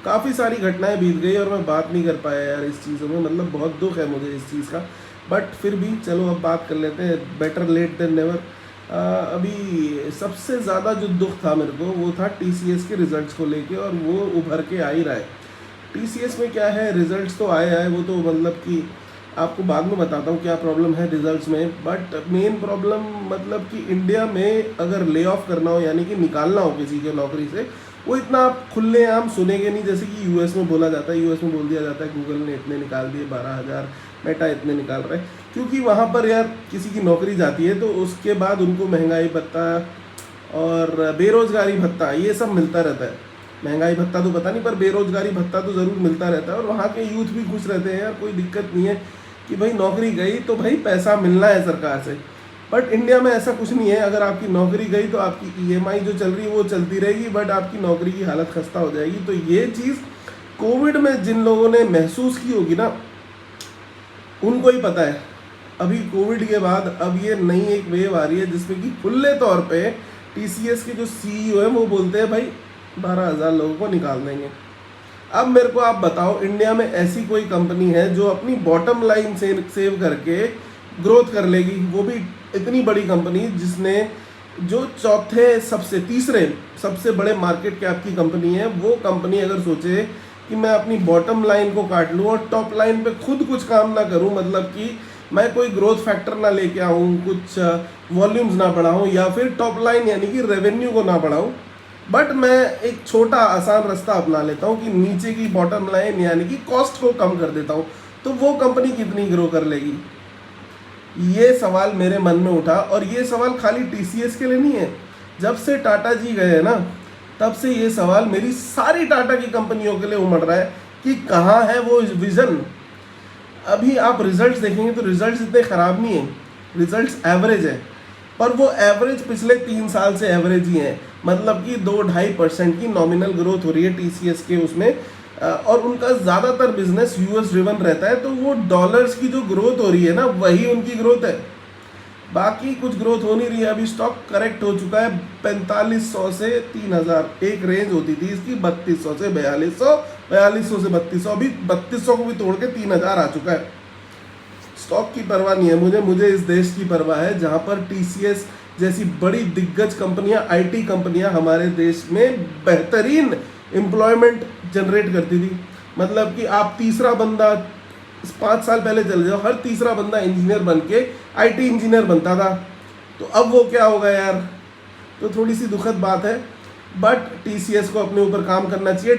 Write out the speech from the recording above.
काफ़ी सारी घटनाएं बीत गई और मैं बात नहीं कर पाया यार इस चीज़ों में, मतलब बहुत दुख है मुझे इस चीज़ का। बट फिर भी चलो अब बात कर लेते हैं, बेटर लेट देन नेवर। अभी सबसे ज़्यादा जो दुख था मेरे को वो था टीसीएस के रिजल्ट्स को लेके, और वो उभर के आ ही रहा है। टीसीएस में क्या है, रिजल्ट्स तो आए आए, वो तो मतलब कि आपको बाद में बताता हूँ क्या प्रॉब्लम है रिजल्ट्स में। बट मेन प्रॉब्लम मतलब कि इंडिया में अगर ले ऑफ करना हो, यानी कि निकालना हो किसी के नौकरी से, वो इतना आप खुलेआम सुनेंगे नहीं जैसे कि यूएस में बोला जाता है। यूएस में बोल दिया जाता है गूगल ने इतने निकाल दिए 12,000, मेटा इतने निकाल रहे हैं, क्योंकि वहाँ पर यार किसी की नौकरी जाती है तो उसके बाद उनको महंगाई भत्ता और बेरोजगारी भत्ता ये सब मिलता रहता है। महंगाई भत्ता तो पता नहीं, पर बेरोजगारी भत्ता तो ज़रूर मिलता रहता है। और वहाँ के यूथ भी खुश रहते हैं यार, कोई दिक्कत नहीं है कि भाई नौकरी गई तो भाई पैसा मिलना है सरकार से। बट इंडिया में ऐसा कुछ नहीं है, अगर आपकी नौकरी गई तो आपकी ईएमआई जो चल रही है वो चलती रहेगी, बट आपकी नौकरी की हालत खस्ता हो जाएगी। तो ये चीज़ कोविड में जिन लोगों ने महसूस की होगी ना, उनको ही पता है। अभी कोविड के बाद अब ये नई एक वेव आ रही है जिसमें कि खुले तौर पे टीसीएस के जो सीईओ है वो बोलते हैं भाई 12,000 लोगों को निकाल देंगे। अब मेरे को आप बताओ, इंडिया में ऐसी कोई कंपनी है जो अपनी बॉटम लाइन से सेव करके ग्रोथ कर लेगी, वो भी इतनी बड़ी कंपनी जिसने जो चौथे सबसे तीसरे सबसे बड़े मार्केट कैप की कंपनी है, वो कंपनी अगर सोचे कि मैं अपनी बॉटम लाइन को काट लूँ और टॉप लाइन पे खुद कुछ काम ना करूँ, मतलब कि मैं कोई ग्रोथ फैक्टर ना लेके आऊँ, कुछ वॉल्यूम्स ना बढ़ाऊँ, या फिर टॉप लाइन यानी कि रेवेन्यू को ना बढ़ाऊँ, बट मैं एक छोटा आसान रास्ता अपना लेता हूँ कि नीचे की बॉटम लाइन यानी कि कॉस्ट को कम कर देता हूँ, तो वो कंपनी कितनी ग्रो कर लेगी? ये सवाल मेरे मन में उठा। और ये सवाल खाली टीसीएस के लिए नहीं है, जब से टाटा जी गए हैं ना, तब से ये सवाल मेरी सारी टाटा की कंपनियों के लिए उमड़ रहा है कि कहाँ है वो विजन। अभी आप रिजल्ट्स देखेंगे तो रिजल्ट्स इतने ख़राब नहीं है, रिजल्ट्स एवरेज है, पर वो एवरेज पिछले 3 साल से एवरेज ही है। मतलब कि 2-2.5% की नॉमिनल ग्रोथ हो रही है टीसीएस के उसमें। और उनका ज़्यादातर बिजनेस यूएस ड्रिवन रहता है, तो वो डॉलर्स की जो ग्रोथ हो रही है ना, वही उनकी ग्रोथ है, बाकी कुछ ग्रोथ हो नहीं रही है। अभी स्टॉक करेक्ट हो चुका है 4500 से 3000, एक रेंज होती थी इसकी 3200 से 4200, 4200 से 3200, अभी 3200 को भी तोड़ के 3000 आ चुका है। स्टॉक की परवाह नहीं है मुझे इस देश की परवाह है जहाँ पर टीसीएस जैसी बड़ी दिग्गज कंपनियां, आईटी कंपनियां हमारे देश में बेहतरीन एम्प्लॉयमेंट जनरेट करती थी। मतलब कि आप तीसरा बंदा 5 साल पहले चले जाओ, हर तीसरा बंदा इंजीनियर बन के आईटी इंजीनियर बनता था। तो अब वो क्या होगा यार? तो थोड़ी सी दुखद बात है, बट टीसीएस को अपने ऊपर काम करना चाहिए।